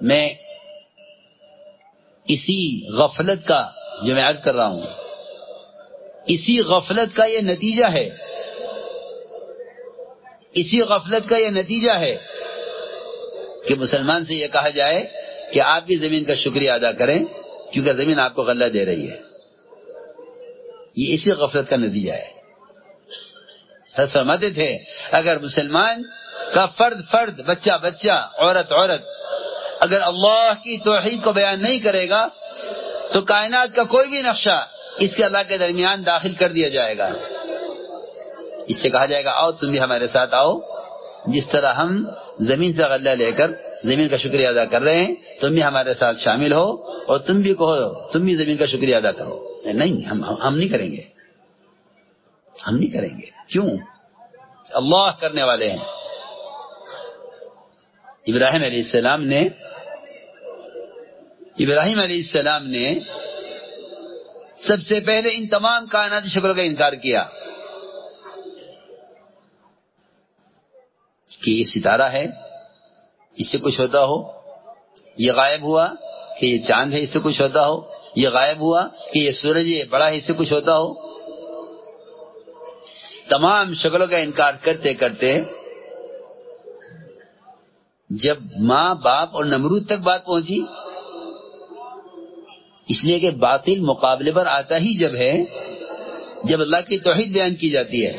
میں اسی غفلت کا جو میں عرض کر رہا ہوں، اسی غفلت کا یہ نتیجہ ہے، اسی غفلت کا یہ نتیجہ ہے کہ مسلمان سے یہ کہا جائے کہ آپ بھی زمین کا شکریہ ادا کریں کیونکہ زمین آپ کو غلہ دے رہی ہے۔ یہ اسی غفلت کا نتیجہ ہے۔ حضرت فرماتے تھے اگر مسلمان کا فرد بچہ عورت اگر اللہ کی توحید کو بیان نہیں کرے گا تو کائنات کا کوئی بھی نقشہ اس کے اللہ کے درمیان داخل کر دیا جائے گا۔ اس سے کہا جائے گا آؤ تم بھی ہمارے ساتھ آؤ، جس طرح ہم زمین سے غلہ لے کر زمین کا شکریہ ادا کر رہے ہیں تم بھی ہمارے ساتھ شامل ہو اور تم بھی کہو تم بھی زمین کا شکریہ ادا کرو۔ نہیں، ہم نہیں کریں گے، ہم نہیں کریں گے۔ کیوں؟ اللہ کرنے والے ہیں۔ ابراہیم علیہ السلام نے سب سے پہلے ان تمام کائناتی شکلوں کا انکار کیا کہ یہ ستارہ ہے، اس سے کچھ ہوتا ہو، یہ غائب ہوا کہ یہ چاند ہے، اس سے کچھ ہوتا ہو، یہ غائب ہوا کہ یہ سورج ہے بڑا ہے، اس سے کچھ ہوتا ہو۔ تمام شکلوں کا انکار کرتے کرتے جب ماں باپ اور نمرود تک بات پہنچی، اس لیے کہ باطل مقابلے پر آتا ہی جب ہے جب اللہ کی توحید بیان کی جاتی ہے۔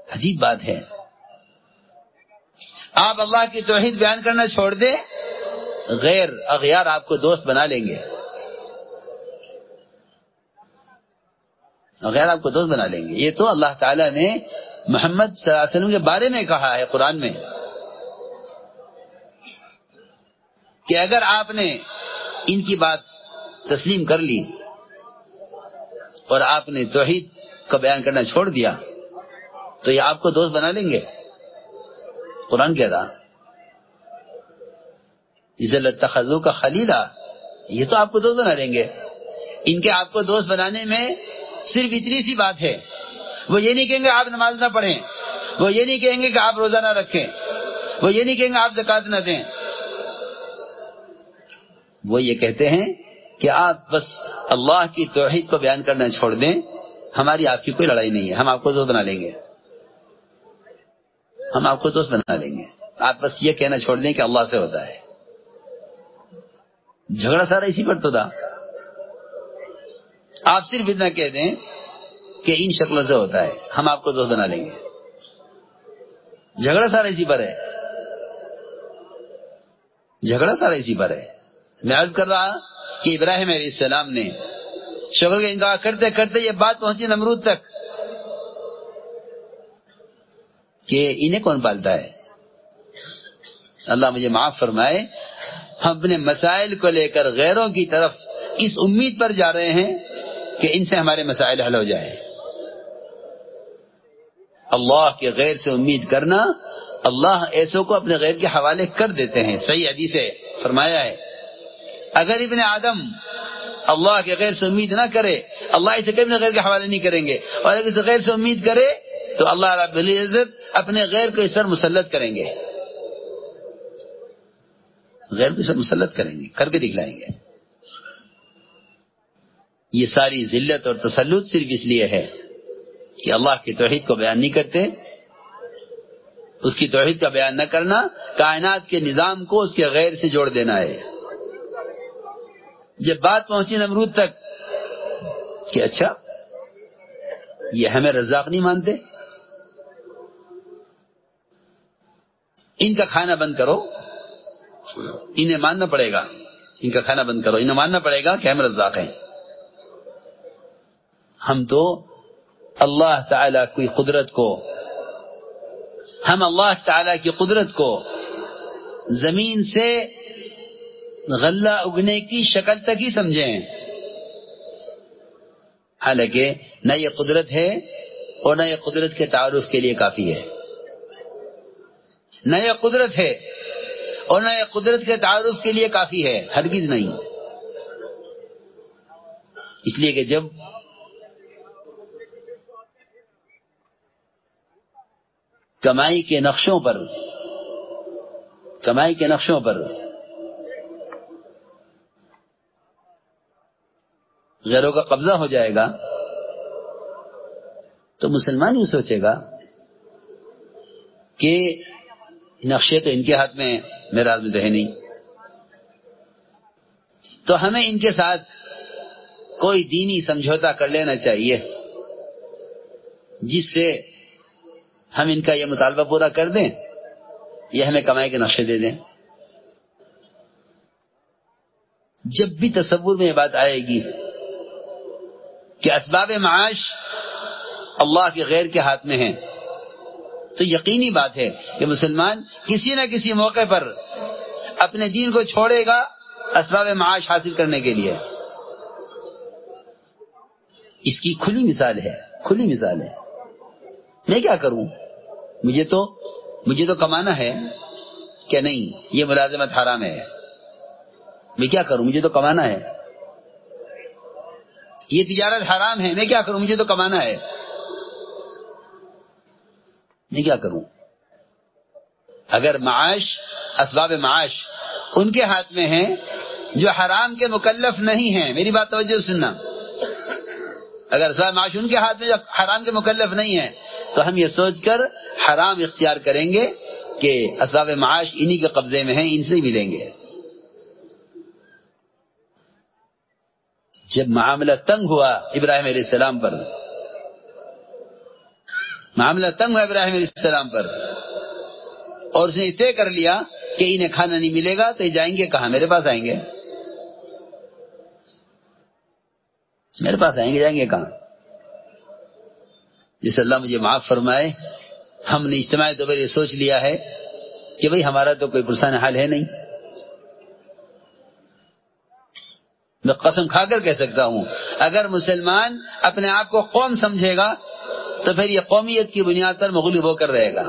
عجیب بات ہے، آپ اللہ کی توحید بیان کرنا چھوڑ دیں، غیر اغیار آپ کو دوست بنا لیں گے، غیر آپ کو دوست بنا لیں گے۔ یہ تو اللہ تعالیٰ نے محمد صلی اللہ علیہ وسلم کے بارے میں کہا ہے قرآن میں کہ اگر آپ نے ان کی بات تسلیم کر لی اور آپ نے توحید کا بیان کرنا چھوڑ دیا تو یہ آپ کو دوست بنا لیں گے۔ قرآن کہہ رہا اذا لاتخذوک خلیلا، یہ تو آپ کو دوست بنا لیں گے۔ ان کے آپ کو دوست بنانے میں صرف اتنی سی بات ہے، وہ یہ نہیں کہیں گے آپ نماز نہ پڑھیں، وہ یہ نہیں کہیں گے کہ آپ روزہ نہ رکھیں، وہ یہ نہیں کہیں گے آپ زکوٰۃ نہ دیں، وہ یہ کہتے ہیں کہ آپ بس اللہ کی توحید کو بیان کرنا چھوڑ دیں، ہماری آپ کی کوئی لڑائی نہیں ہے، ہم آپ کو دوست بنا لیں گے، ہم آپ کو دوست بنا لیں گے، آپ بس یہ کہنا چھوڑ دیں کہ اللہ سے ہوتا ہے۔ جھگڑا سارا اسی پر تو تھا۔ آپ صرف اتنا کہہ دیں کہ ان شکلوں سے ہوتا ہے، ہم آپ کو دوست بنا لیں گے۔ جھگڑا سارا اسی پر ہے، جھگڑا سارا اسی پر ہے۔ میں عرض کر رہا کہ ابراہیم علیہ السلام نے شکل کا انکار کرتے کرتے یہ بات پہنچی نمرود تک کہ انہیں کون پالتا ہے۔ اللہ مجھے معاف فرمائے، ہم اپنے مسائل کو لے کر غیروں کی طرف اس امید پر جا رہے ہیں کہ ان سے ہمارے مسائل حل ہو جائیں۔ اللہ کے غیر سے امید کرنا، اللہ ایسوں کو اپنے غیر کے حوالے کر دیتے ہیں۔ صحیح حدیث ہے، فرمایا ہے اگر ابن آدم اللہ کے غیر سے امید نہ کرے اللہ اسے کبھی غیر کے حوالے نہیں کریں گے، اور اگر اسے غیر سے امید کرے تو اللہ رب العزت اپنے غیر کو اس پر مسلط کریں گے، غیر کو اس پر مسلط کریں گے، کر کے دکھلائیں گے۔ یہ ساری ذلت اور تسلط صرف اس لیے ہے کہ اللہ کی توحید کو بیان نہیں کرتے۔ اس کی توحید کا بیان نہ کرنا کائنات کے نظام کو اس کے غیر سے جوڑ دینا ہے۔ جب بات پہنچی نمرود تک کہ اچھا یہ ہمیں رزاق نہیں مانتے، ان کا کھانا بند کرو، انہیں ماننا پڑے گا، ان کا کھانا بند کرو، انہیں ماننا پڑے گا کہ ہم رزاق ہیں۔ ہم تو اللہ تعالی کی قدرت کو، ہم اللہ تعالی کی قدرت کو زمین سے غلہ اگنے کی شکل تک ہی سمجھیں، حالانکہ نہ یہ قدرت ہے اور نہ یہ قدرت کے تعارف کے لیے کافی ہے، نہ یہ قدرت ہے اور نہ یہ قدرت کے تعارف کے لیے کافی ہے، ہرگز نہیں۔ اس لیے کہ جب کمائی کے نقشوں پر کمائی کے نقشوں پر غیروں کا قبضہ ہو جائے گا تو مسلمان ہی سوچے گا کہ نقشے تو ان کے ہاتھ میں، میرے ہاتھ میں تو ہے نہیں، تو ہمیں ان کے ساتھ کوئی دینی سمجھوتا کر لینا چاہیے جس سے ہم ان کا یہ مطالبہ پورا کر دیں، یہ ہمیں کمائی کے نقشے دے دیں۔ جب بھی تصور میں یہ بات آئے گی کہ اسباب معاش اللہ کے غیر کے ہاتھ میں ہیں، تو یقینی بات ہے کہ مسلمان کسی نہ کسی موقع پر اپنے دین کو چھوڑے گا اسباب معاش حاصل کرنے کے لیے۔ اس کی کھلی مثال ہے۔ میں کیا کروں؟ مجھے تو کمانا ہے کہ نہیں؟ یہ ملازمت حرام ہے، میں کیا کروں؟ مجھے تو کمانا ہے۔ یہ تجارت حرام ہے، میں کیا کروں؟ مجھے تو کمانا ہے، میں کیا کروں؟ اگر اسباب معاش ان کے ہاتھ میں ہیں جو حرام کے مکلف نہیں ہیں، میری بات توجہ سننا، اگر اسباب معاش ان کے ہاتھ میں جو حرام کے مکلف نہیں ہیں تو ہم یہ سوچ کر حرام اختیار کریں گے کہ اسباب معاش انہی کے قبضے میں ہیں، ان سے ہی ملیں گے۔ جب معاملہ تنگ ہوا ابراہیم علیہ السلام پر، اور اس نے طے کر لیا کہ انہیں کھانا نہیں ملے گا تو یہ جائیں گے کہاں؟ میرے پاس آئیں گے، جائیں گے کہاں؟ جس اللہ مجھے معاف فرمائے، ہم نے اجتماعی طور پر یہ سوچ لیا ہے کہ بھئی ہمارا تو کوئی پرسان حال ہے نہیں۔ میں قسم کھا کر کہہ سکتا ہوں، اگر مسلمان اپنے آپ کو قوم سمجھے گا تو پھر یہ قومیت کی بنیاد پر مغلوب ہو کر رہے گا۔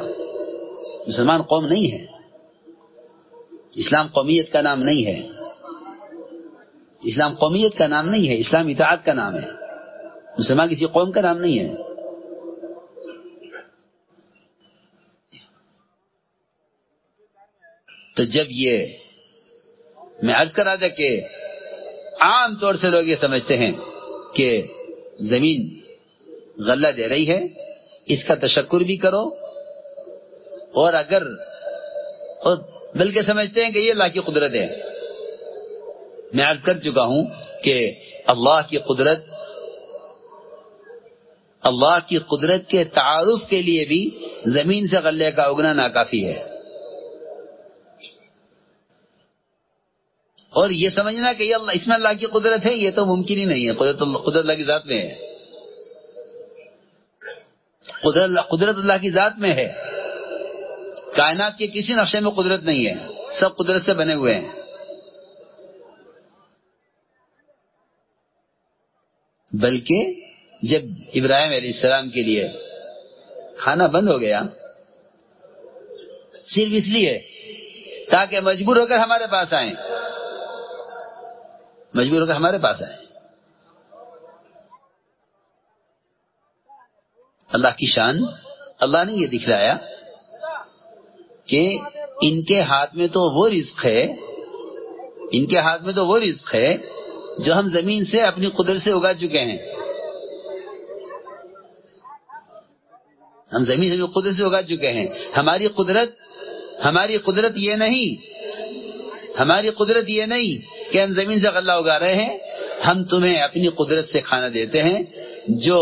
مسلمان قوم نہیں ہے، اسلام قومیت کا نام نہیں ہے، اسلام قومیت کا نام نہیں ہے، اسلام اطاعت کا نام ہے۔ مسلمان کسی قوم کا نام نہیں ہے۔ تو جب میں عرض کرا تھا کہ عام طور سے لوگ یہ سمجھتے ہیں کہ زمین غلہ دے رہی ہے، اس کا تشکر بھی کرو، اور بلکہ سمجھتے ہیں کہ یہ اللہ کی قدرت ہے۔ میں عرض کر چکا ہوں کہ اللہ کی قدرت کے تعارف کے لیے بھی زمین سے غلے کا اگنا ناکافی ہے، اور یہ سمجھنا کہ یہ اس میں اللہ کی قدرت ہے، یہ تو ممکن ہی نہیں ہے۔ قدرت اللہ کی ذات میں ہے، قدرت اللہ کی ذات میں ہے۔ کائنات کے کسی نقشے میں قدرت نہیں ہے، سب قدرت سے بنے ہوئے ہیں۔ بلکہ جب ابراہیم علیہ السلام کے لیے کھانا بند ہو گیا صرف اس لیے تاکہ مجبور ہو کر ہمارے پاس آئیں، اللہ کی شان، اللہ نے یہ دکھلایا کہ ان کے ہاتھ میں تو وہ رزق ہے جو ہم زمین سے اپنی قدرت سے اگا چکے ہیں، ہماری قدرت یہ نہیں کہ ہم زمین سے غلہ اگا رہے ہیں، ہم تمہیں اپنی قدرت سے کھانا دیتے ہیں۔ جو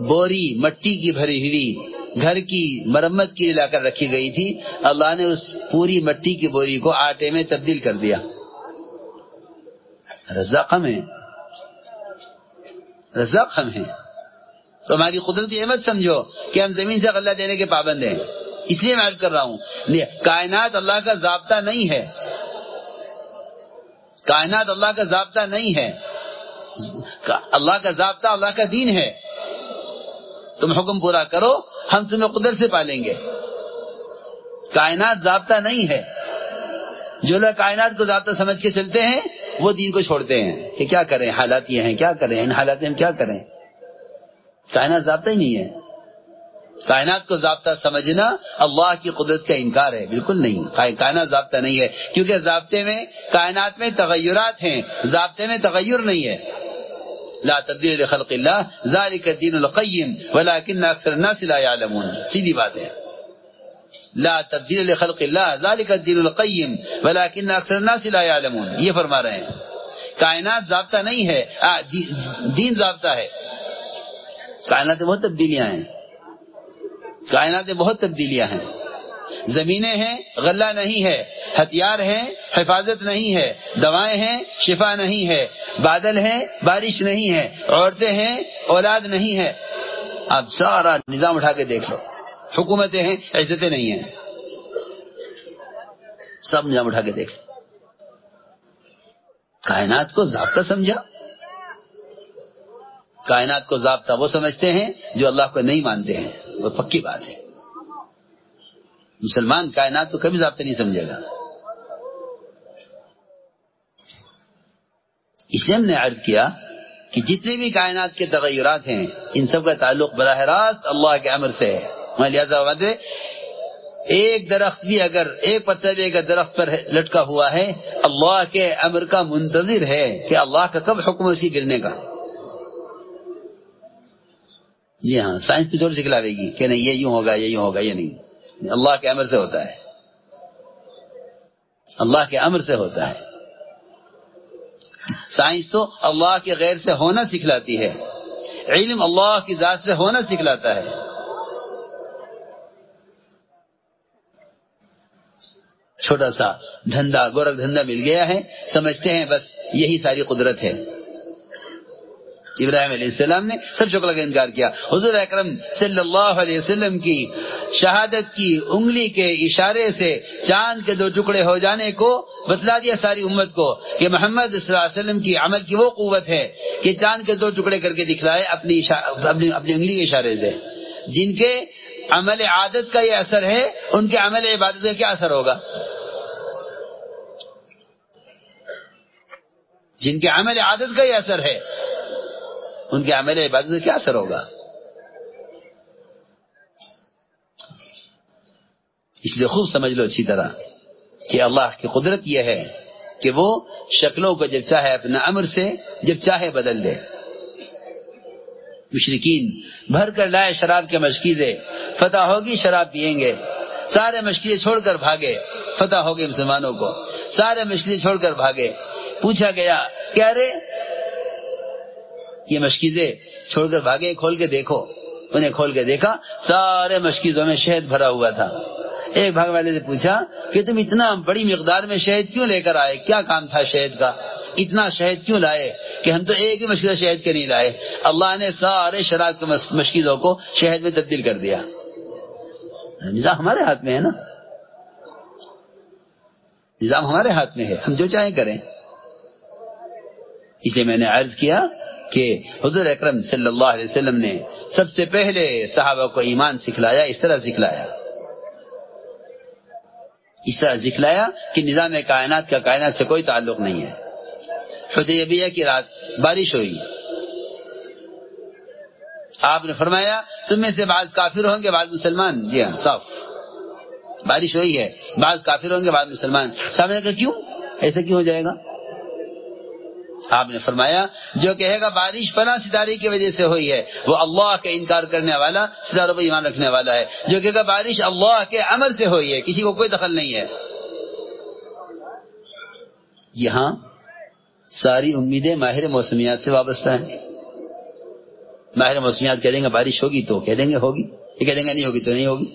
بوری مٹی کی بھری ہوئی گھر کی مرمت کے لیے لا کر رکھی گئی تھی، اللہ نے اس پوری مٹی کی بوری کو آٹے میں تبدیل کر دیا۔ رزاق ہم ہیں، تو ہماری قدرت کی اہمیت سمجھو کہ ہم زمین سے غلہ دینے کے پابند ہیں۔ اس لیے میں عرض کر رہا ہوں، کائنات اللہ کا ضابطہ نہیں ہے، اللہ کا ضابطہ اللہ کا دین ہے۔ تم حکم پورا کرو، ہم تمہیں قدرت سے پالیں گے۔ کائنات ضابطہ نہیں ہے۔ جو لوگ کائنات کو ضابطہ سمجھ کے چلتے ہیں وہ دین کو چھوڑتے ہیں کہ کیا کریں، حالات یہ ہیں، کیا کریں، ان حالات میں ہم کیا کریں۔ کائنات ضابطہ ہی نہیں ہے۔ کائنات کو ضابطہ سمجھنا اللہ کی قدرت کا انکار ہے، بالکل نہیں. کائنات ضابطہ نہیں ہے، کیونکہ ضابطے میں کائنات میں تغیرات ہیں، ضابطے میں تغیر نہیں ہے. لا تبدیل لخلق اللہ ذالک الدین القیم ولکن اکثر الناس لا یعلمون. سیدھی بات ہے. لا تبدیل لخلق اللہ ذالک الدین القیم ولکن اکثر الناس لا یعلمون. یہ فرما رہے ہیں کائنات ضابطہ نہیں ہے، دین ضابطہ ہے. کائنات میں بہت تبدیلیاں ہیں، کائنات میں بہت تبدیلیاں ہیں. زمینیں ہیں، غلہ نہیں ہے. ہتھیار ہیں، حفاظت نہیں ہے. دوائیں ہیں، شفا نہیں ہے. بادل ہیں، بارش نہیں ہے. عورتیں ہیں، اولاد نہیں ہے. آپ سارا نظام اٹھا کے دیکھ لو. حکومتیں ہیں، عزتیں نہیں ہیں. سب نظام اٹھا کے دیکھ لو. کائنات کو ضابطہ سمجھا. کائنات کو ضابطہ وہ سمجھتے ہیں جو اللہ کو نہیں مانتے ہیں. وہ پکی بات ہے. مسلمان کائنات کو کبھی ضابطہ نہیں سمجھے گا. اس لیے ہم نے عرض کیا کہ جتنے بھی کائنات کے تغیرات ہیں ان سب کا تعلق براہ راست اللہ کے امر سے ہے. لہذا ایک درخت بھی اگر ایک پتا بھی اگر درخت پر لٹکا ہوا ہے اللہ کے امر کا منتظر ہے کہ اللہ کا کب حکم اسی گرنے کا. جی ہاں، سائنس بھی تھوڑی سکھلاوے گی کہ نہیں یہ یوں ہوگا یہ یوں ہوگا. یہ نہیں، اللہ کے امر سے ہوتا ہے. اللہ کے امر سے ہوتا ہے. سائنس تو اللہ کے غیر سے ہونا سکھلاتی ہے. علم اللہ کی ذات سے ہونا سکھلاتا ہے. چھوٹا سا دھندا، گورکھ دھندا مل گیا ہے، سمجھتے ہیں بس یہی ساری قدرت ہے. ابراہیم علیہ السلام نے سب شکل کا انکار کیا. حضور اکرم صلی اللہ علیہ وسلم کی شہادت کی انگلی کے اشارے سے چاند کے 2 ٹکڑے ہو جانے کو بتلا دیا ساری امت کو کہ محمد صلی اللہ علیہ وسلم کی عمل کی وہ قوت ہے کہ چاند کے 2 ٹکڑے کر کے دکھلائے اپنی انگلی کے اشارے سے. جن کے عمل عادت کا یہ اثر ہے ان کے عمل عبادت کا کیا اثر ہوگا؟ جن کے عمل عادت کا یہ اثر ہے ان کے عمل عبادت سے کیا اثر ہوگا؟ اس لیے خوب سمجھ لو اچھی طرح کہ اللہ کی قدرت یہ ہے کہ وہ شکلوں کو جب چاہے اپنا امر سے جب چاہے بدل دے. مشرکین بھر کر لائے شراب کے مشکیزے، فتح ہوگی شراب پیئیں گے. سارے مشکیزے چھوڑ کر بھاگے، فتح ہو گئی مسلمانوں کو. سارے مشکیزے چھوڑ کر بھاگے. پوچھا گیا کیا رے یہ مشکیزیں چھوڑ کر بھاگے، کھول کے دیکھو. انہیں کھول کے دیکھا سارے مشکیزوں میں شہد بھرا ہوا تھا. ایک بھاگ والے سے پوچھا کہ تم اتنا بڑی مقدار میں شہد کیوں لے کر آئے؟ کیا کام تھا شہد کا؟ اتنا شہد کیوں لائے؟ کہ ہم تو ایک بھی مشکیزہ شہد کے نہیں لائے. اللہ نے سارے شراب کے مشکیزوں کو شہد میں تبدیل کر دیا. نظام ہمارے ہاتھ میں ہے نا، نظام ہمارے ہاتھ میں ہے، ہم جو چاہیں کریں. اس لیے میں نے عرض کیا کہ حضور اکرم صلی اللہ علیہ وسلم نے سب سے پہلے صحابہ کو ایمان سکھلایا. اس طرح سکھلایا کہ نظام کائنات کا کائنات سے کوئی تعلق نہیں ہے. حدیبیہ کی رات بارش ہوئی. آپ نے فرمایا تم میں سے بعض کافر ہوں گے بعض مسلمان. جی ہاں، صاف بارش ہوئی ہے، بعض کافر ہوں گے بعض مسلمان. صاحب نے کہا کیوں ایسا کیوں ہو جائے گا؟ آپ نے فرمایا جو کہے گا بارش فلاں ستارے کی وجہ سے ہوئی ہے وہ اللہ کا انکار کرنے والا، ستاروں پر ایمان رکھنے والا ہے. جو کہے گا بارش اللہ کے امر سے ہوئی ہے، کسی کو کوئی دخل نہیں ہے. یہاں ساری امیدیں ماہر موسمیات سے وابستہ ہیں. ماہر موسمیات کہہ دیں گے بارش ہوگی تو کہہ دیں گے ہوگی، یہ کہہ دیں گے نہیں ہوگی تو نہیں ہوگی.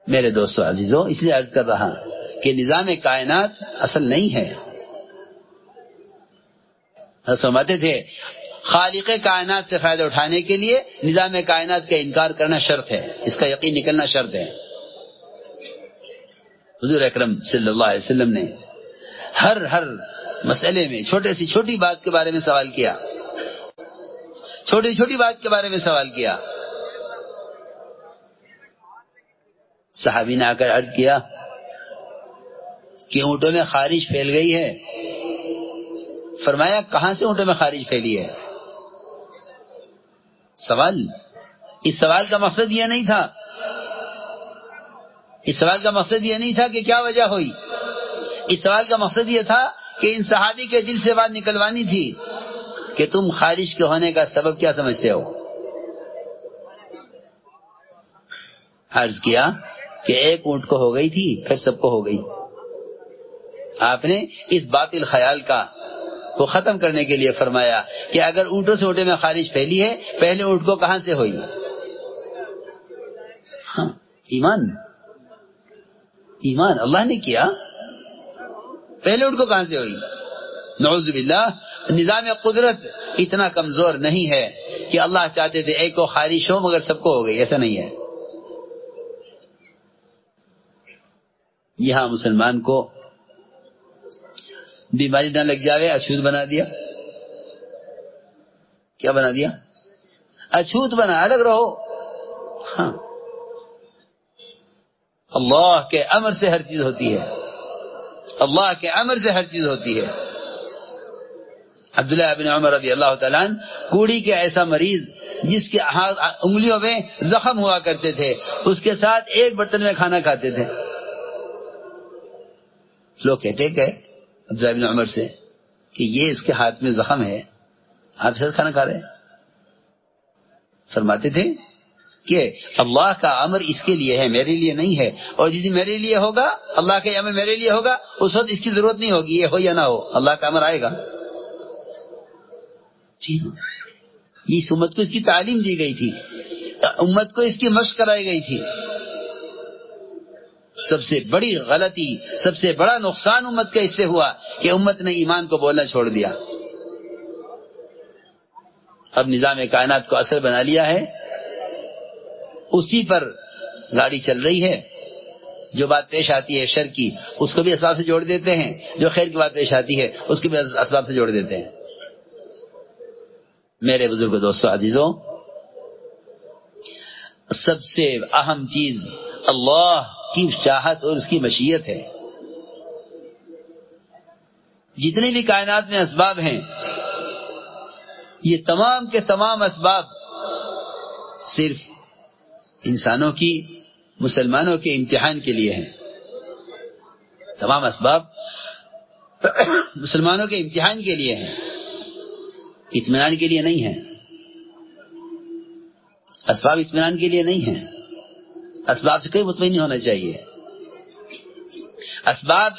میرے دوستو عزیزو، اس لیے عرض کر رہا کہ نظام کائنات اصل نہیں ہے. سمجھتے تھے خالق کائنات سے فائدہ اٹھانے کے لیے نظام کائنات کا انکار کرنا شرط ہے، اس کا یقین نکلنا شرط ہے. حضور اکرم صلی اللہ علیہ وسلم نے ہر مسئلے میں چھوٹے سی چھوٹی بات کے بارے میں سوال کیا، چھوٹی بات کے بارے میں سوال کیا. صحابی نے آ کر عرض کیا کہ اونٹوں میں خارش پھیل گئی ہے. فرمایا کہاں سے اونٹوں میں خارش پھیلی ہے؟ سوال اس سوال کا مقصد یہ نہیں تھا، اس سوال کا مقصد یہ نہیں تھا کہ کیا وجہ ہوئی، اس سوال کا مقصد یہ تھا کہ ان صحابی کے دل سے بات نکلوانی تھی کہ تم خارج کے ہونے کا سبب کیا سمجھتے ہو؟ عرض کیا کہ ایک اونٹ کو ہو گئی تھی پھر سب کو ہو گئی. آپ نے اس باطل خیال کا کو ختم کرنے کے لیے فرمایا کہ اگر اونٹوں سے اونٹے میں خارج پھیلی ہے، پہلے اونٹ کو کہاں سے ہوئی؟ ہاں، ایمان اللہ نے کیا، پہلے اونٹ کو کہاں سے ہوئی؟ نعوذ باللہ. نظام قدرت اتنا کمزور نہیں ہے کہ اللہ چاہتے تھے ایک کو خارج ہو مگر سب کو ہو گئی، ایسا نہیں ہے. یہاں مسلمان کو بیماری نہ لگ جاوے، اچھوت بنا دیا. کیا بنا دیا؟ اچھوت بنا، الگ رہو. ہاں، اللہ کے امر سے ہر چیز ہوتی ہے، اللہ کے امر سے ہر چیز ہوتی ہے. عبداللہ بن عمر رضی اللہ تعالیٰ عنہ کوڑی کے ایسا مریض جس کے انگلیوں میں زخم ہوا کرتے تھے، اس کے ساتھ ایک برتن میں کھانا کھاتے تھے. لوگ کہتے کہ عبداللہ بن عمر سے کہ یہ اس کے ہاتھ میں زخم ہے، آپ کے ساتھ کھانا کھا رہے ہیں. فرماتے تھے کہ اللہ کا امر اس کے لیے ہے، میرے لیے نہیں ہے، اور جس دن میرے لیے ہوگا، اللہ کا امر میرے لیے ہوگا، اس وقت اس کی ضرورت نہیں ہوگی، یہ ہو یا نہ ہو، اللہ کا امر آئے گا. جی ہاں، اس امت کو اس کی تعلیم دی گئی تھی، امت کو اس کی مشق کرائی گئی تھی. سب سے بڑی غلطی، سب سے بڑا نقصان امت کا اس سے ہوا کہ امت نے ایمان کو بولنا چھوڑ دیا. اب نظام کائنات کو اثر بنا لیا ہے، اسی پر گاڑی چل رہی ہے. جو بات پیش آتی ہے شر کی، اس کو بھی اسباب سے جوڑ دیتے ہیں، جو خیر کی بات پیش آتی ہے اس کو بھی اسباب سے جوڑ دیتے ہیں. میرے بزرگ دوستو عزیزوں، سب سے اہم چیز اللہ کی چاہت اور اس کی مشیت ہے. جتنے بھی کائنات میں اسباب ہیں، یہ تمام کے تمام اسباب صرف انسانوں کی، مسلمانوں کے امتحان کے لیے ہیں. تمام اسباب مسلمانوں کے امتحان کے لیے ہیں، اطمینان کے لیے نہیں ہیں. اسباب اطمینان کے لیے نہیں ہیں، اسباب سے کوئی مطمئن نہیں ہونا چاہیے. اسباب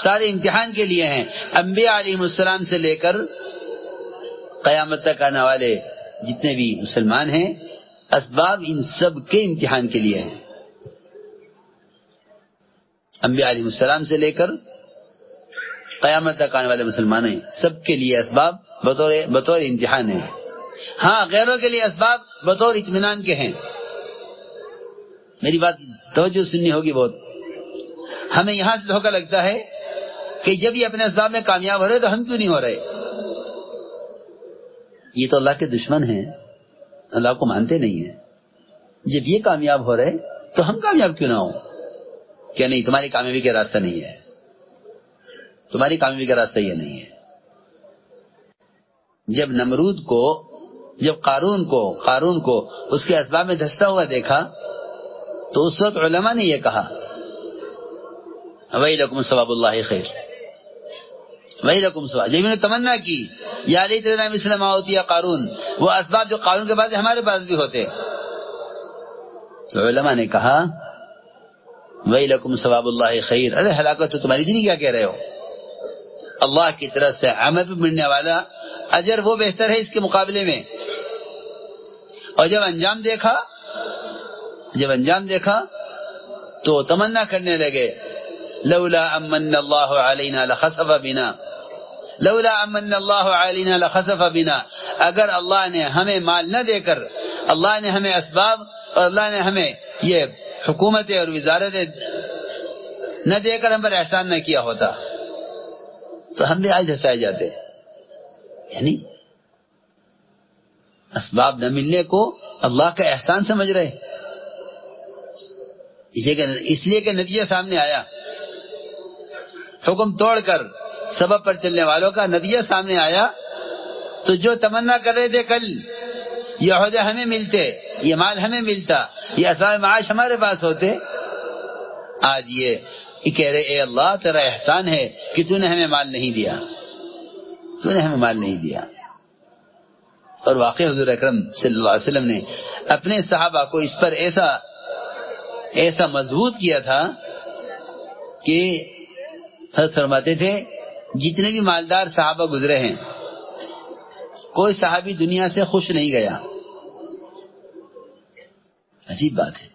سارے امتحان کے لیے ہیں. انبیاء علیہ السلام سے لے کر قیامت تک آنے والے جتنے بھی مسلمان ہیں، اسباب ان سب کے امتحان کے لیے ہیں. انبیاء علیہ السلام سے لے کر قیامت تک آنے والے مسلمان ہیں، سب کے لیے اسباب بطور امتحان ہیں. ہاں، غیروں کے لیے اسباب بطور اطمینان کے ہیں. میری بات توجہ سننی ہوگی بہت. ہمیں یہاں سے دھوکہ لگتا ہے کہ جب یہ اپنے اسباب میں کامیاب ہو رہے تو ہم کیوں نہیں ہو رہے. یہ تو اللہ کے دشمن ہیں، اللہ کو مانتے نہیں ہیں. جب یہ کامیاب ہو رہے تو ہم کامیاب کیوں نہ ہوں؟ کیا نہیں، تمہاری کامیابی کا راستہ نہیں ہے، تمہاری کامیابی کا راستہ یہ نہیں ہے. جب نمرود کو، جب قارون کو اس کے اسباب میں دھستا ہوا دیکھا تو اس وقت علماء نے یہ کہا وَيْلَكُمْ ثواب اللہ خیر، وَيْلَكُمْ ثواب. جب انہوں نے تمنا کی یا لیتنا مثل ما اوتی قارون، وہ اسباب جو قارون کے پاس ہمارے پاس بھی ہوتے، تو علماء نے کہا وَيْلَكُمْ ثواب اللہ خیر، ارے ہلاکت تو تمہاری دینی، کیا کہہ رہے ہو؟ اللہ کی طرف سے عمل پہ ملنے والا اجر وہ بہتر ہے اس کے مقابلے میں. اور جب انجام دیکھا تو تمنا کرنے لگے لولا امن اللہ علینا لخسف بنا، لولا امن اللہ علینا لخسف بنا. اگر اللہ نے ہمیں مال نہ دے کر، اللہ نے ہمیں اسباب اور اللہ نے ہمیں یہ حکومتیں اور وزارتیں نہ دے کر ہم پر احسان نہ کیا ہوتا تو ہم بھی آج دھسائے جاتے. یعنی اسباب نہ ملنے کو اللہ کا احسان سمجھ رہے، اس لیے کہ نتیجہ سامنے آیا. حکم توڑ کر سبب پر چلنے والوں کا نتیجہ سامنے آیا. تو جو تمنا کر رہے تھے کل یہ عہدے ہمیں ملتے، یہ مال ہمیں ملتا، یہ اسباب معاش ہمارے پاس ہوتے۔ آج یہ کہہ رہے اے اللہ تیرا احسان ہے کہ تو نے ہمیں مال نہیں دیا، تو نے ہمیں مال نہیں دیا۔ اور واقعی حضور اکرم صلی اللہ علیہ وسلم نے اپنے صحابہ کو اس پر ایسا مضبوط کیا تھا کہ حضرت فرماتے تھے جتنے بھی مالدار صحابہ گزرے ہیں کوئی صحابی دنیا سے خوش نہیں گیا۔ عجیب بات ہے،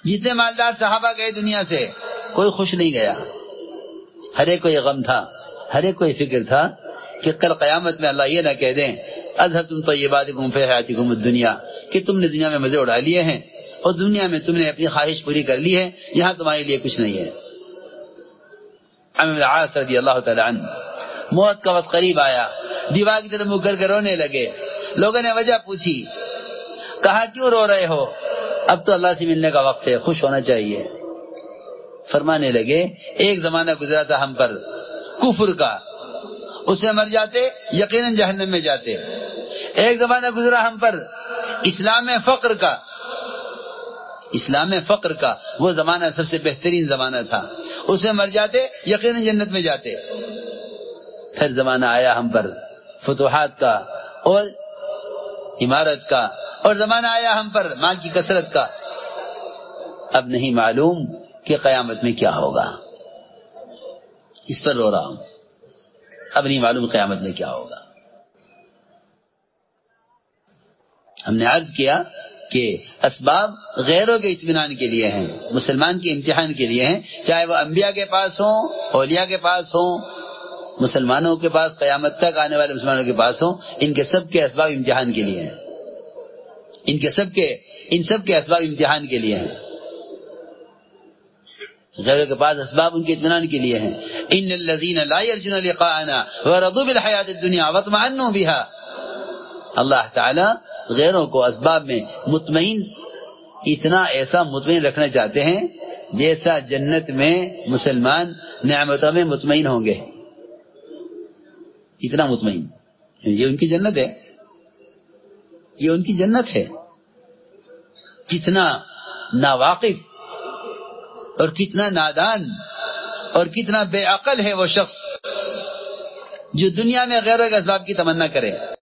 جتنے مالدار صحابہ گئے دنیا سے کوئی خوش نہیں گیا، ہر ایک کو یہ غم تھا، ہر ایک کو یہ فکر تھا کہ کل قیامت میں اللہ یہ نہ کہہ دیں اذهبتم طیباتکم فی حیاتکم الدنیا، کہ تم نے دنیا میں مزے اڑا لیے ہیں اور دنیا میں تم نے اپنی خواہش پوری کر لی ہے، یہاں تمہارے لیے کچھ نہیں ہے۔ عمرو بن العاص رضی اللہ تعالی عنہ موت کا وقت قریب آیا، دیوار کی طرف منہ کر کے رونے لگے۔ لوگوں نے وجہ پوچھی، کہا کیوں رو رہے ہو؟ اب تو اللہ سے ملنے کا وقت ہے، خوش ہونا چاہیے۔ فرمانے لگے ایک زمانہ گزرا تھا ہم پر کفر کا، اس میں مر جاتے یقیناً جہنم میں جاتے۔ ایک زمانہ گزرا ہم پر اسلام میں فقر کا، اسلام میں فقر کا وہ زمانہ سب سے بہترین زمانہ تھا، اس میں مر جاتے یقیناً جنت میں جاتے۔ پھر زمانہ آیا ہم پر فتوحات کا اور عمارت کا، اور زمانہ آیا ہم پر مال کی کثرت کا۔ اب نہیں معلوم کہ قیامت میں کیا ہوگا، اس پر رو رہا ہوں، اب نہیں معلوم قیامت میں کیا ہوگا۔ ہم نے عرض کیا کہ اسباب غیروں کے اطمینان کے لیے ہیں، مسلمان کے امتحان کے لیے ہیں، چاہے وہ انبیاء کے پاس ہوں، اولیاء کے پاس ہوں، مسلمانوں کے پاس، قیامت تک آنے والے مسلمانوں کے پاس ہوں، ان کے سب کے اسباب امتحان کے لیے ہیں، ان سب کے اسباب امتحان کے لیے ہیں۔ غیروں کے پاس اسباب ان کے اطمینان کے لیے ہیں۔ ان الذین لا یرجون لقاءنا ورضوا بالحیاۃ الدنیا واطمأنوا بها، اللہ تعالی غیروں کو اسباب میں مطمئن، اتنا ایسا مطمئن رکھنا چاہتے ہیں جیسا جنت میں مسلمان نعمتوں میں مطمئن ہوں گے، اتنا مطمئن۔ یہ ان کی جنت ہے، یہ ان کی جنت ہے۔ کتنا ناواقف اور کتنا نادان اور کتنا بے عقل ہے وہ شخص جو دنیا میں غیروں کے اسباب کی تمنا کرے۔